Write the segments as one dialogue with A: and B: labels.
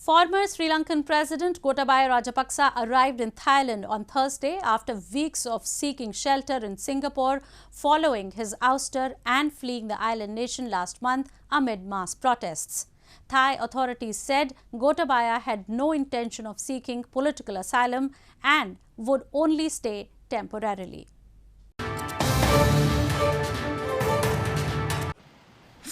A: Former Sri Lankan President Gotabaya Rajapaksa arrived in Thailand on Thursday after weeks of seeking shelter in Singapore following his ouster and fleeing the island nation last month amid mass protests. Thai authorities said Gotabaya had no intention of seeking political asylum and would only stay temporarily.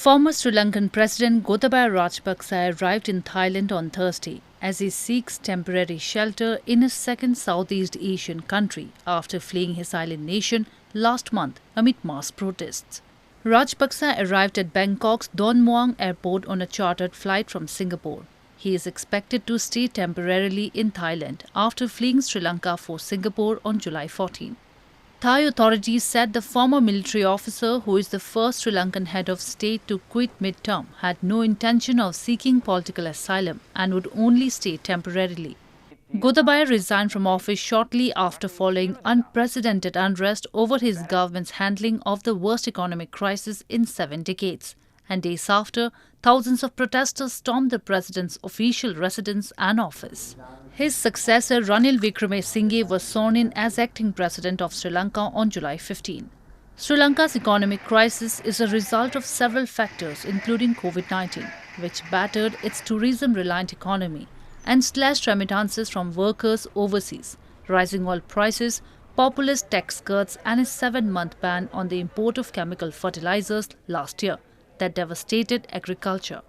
B: Former Sri Lankan President Gotabaya Rajapaksa arrived in Thailand on Thursday as he seeks temporary shelter in his second Southeast Asian country after fleeing his island nation last month amid mass protests. Rajapaksa arrived at Bangkok's Don Muang airport on a chartered flight from Singapore. He is expected to stay temporarily in Thailand after fleeing Sri Lanka for Singapore on July 14. Thai authorities said the former military officer, who is the first Sri Lankan head of state to quit mid-term, had no intention of seeking political asylum and would only stay temporarily. Gotabaya resigned from office shortly after following unprecedented unrest over his government's handling of the worst economic crisis in 7 decades. And days after, thousands of protesters stormed the president's official residence and office. His successor Ranil Wickremesinghe was sworn in as acting president of Sri Lanka on July 15. Sri Lanka's economic crisis is a result of several factors including COVID-19, which battered its tourism-reliant economy and slashed remittances from workers overseas, rising oil prices, populist tax cuts and a 7-month ban on the import of chemical fertilizers last year that devastated agriculture.